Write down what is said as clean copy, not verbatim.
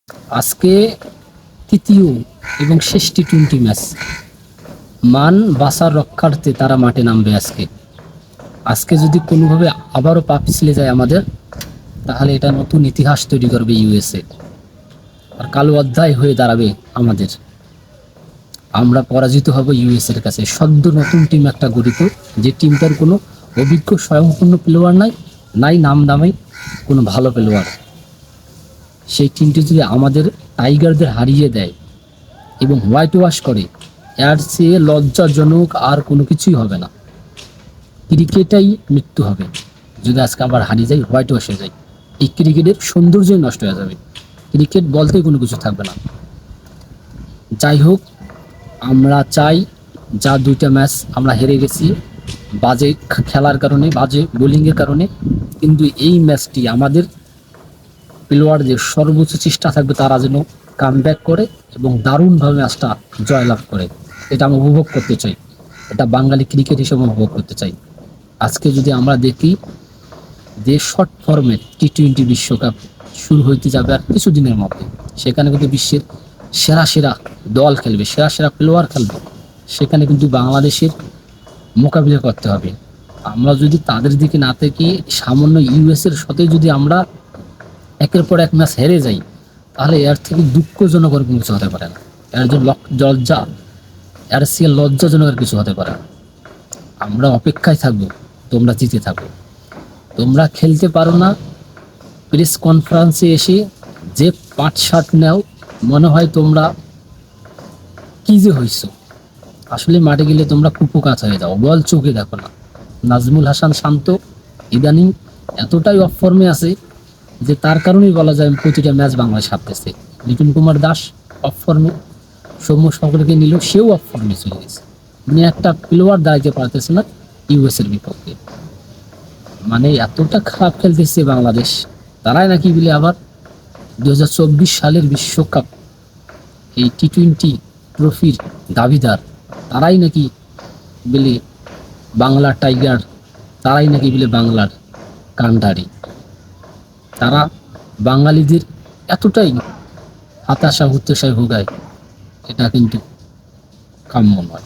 আজকে তৃতীয় এবং শেষ টি-20 ম্যাচ। মান বাঁচার রক্ষার্থে তারা মাঠে নামবে আজকে। আজকে যদি কোনোভাবে আবারও পা পিছলে যায় আমাদের, তাহলে এটা নতুন ইতিহাস তৈরি করবে ইউএসএ, আর কালো অধ্যায় হয়ে দাঁড়াবে আমাদের। আমরা পরাজিত হব ইউএসএর কাছে। সদ্য নতুন টিম একটা গঠিত, যে টিমটার কোনো অভিজ্ঞ স্বয়ংপূর্ণ প্লেয়ার নাই নাম দামে কোনো ভালো প্লেয়ার। সেই টিমটি যদি আমাদের টাইগারদের হারিয়ে দেয় এবং হোয়াইট ওয়াশ করে, এর চেয়ে লজ্জাজনক আর কোনো কিছুই হবে না। ক্রিকেটাই মৃত্যু হবে যদি আজকে আবার হারিয়ে যাই, হোয়াইট ওয়াশ হয়ে যায়। এই ক্রিকেটের সৌন্দর্যই নষ্ট হয়ে যাবে, ক্রিকেট বলতে কোনো কিছু থাকবে না। যাই হোক, আমরা চাই, যা 2টা ম্যাচ আমরা হেরে গেছি বাজে খেলার কারণে, বাজে বোলিংয়ের কারণে, কিন্তু এই ম্যাচটি আমাদের প্লেয়ারদের সর্বোচ্চ চেষ্টা থাকবে তারা যেন কামব্যাক করে এবং দারুণভাবে ম্যাচটা জয়লাভ করে। এটা আমি উপভোগ করতে চাই, এটা বাঙালি ক্রিকেট হিসেবে উপভোগ করতে চাই। আজকে যদি আমরা দেখি যে শর্ট ফর্মেট টি-20 বিশ্বকাপ শুরু হইতে যাবে আর কিছুদিনের মধ্যে, সেখানে কিন্তু বিশ্বের সেরা সেরা দল খেলবে, সেরা সেরা প্লেয়ার খেলবে। সেখানে কিন্তু বাংলাদেশের মোকাবিলা করতে হবে। আমরা যদি তাদের দিকে না থেকে সামান্য ইউএসের সাথে যদি আমরা একের পর এক ম্যাচ হেরে যাই, তাহলে এর থেকে দুঃখজনক আর কিছু হতে পারে না। এর যে লজ্জা, এর সে লজ্জাজনক আর কিছু হতে পারে না। আমরা অপেক্ষায় থাকবো, তোমরা জিতে থাকো। তোমরা খেলতে পারো না, প্রেস কনফারেন্সে এসে যে পাট-শাট নাও, মনে হয় তোমরা কি যে হইছো। আসলে মাঠে গেলে তোমরা কুপোকাত হয়ে যাও, বল চোখে দেখো না। নাজমুল হাসান শান্ত ইদানিং এতটাই অফ ফর্মে আছে যে তার কারণেই বলা যায় প্রতিটা ম্যাচ বাংলাদেশ হারতেছে। লিটন কুমার দাস অফ ফর্মে, সৌম্য সরকারকে নিল, সেও অফ ফর্মে চলে গেছে। মানে একটা প্লেয়ার দাঁড়াইতে পারতেছে না ইউএসের বিপক্ষে। মানে এতটা খারাপ খেলতেছে বাংলাদেশ। তারাই নাকি বলে আবার 2024 সালের বিশ্বকাপ এই টি-20 ট্রফির দাবিদার, তারাই নাকি বলে বাংলার টাইগার, তারাই নাকি বলে বাংলার কান্ডারি। তারা বাঙালিদের এতটাই হতাশা হতাশায় ভোগায়, এটা কিন্তু কাম্য নয়।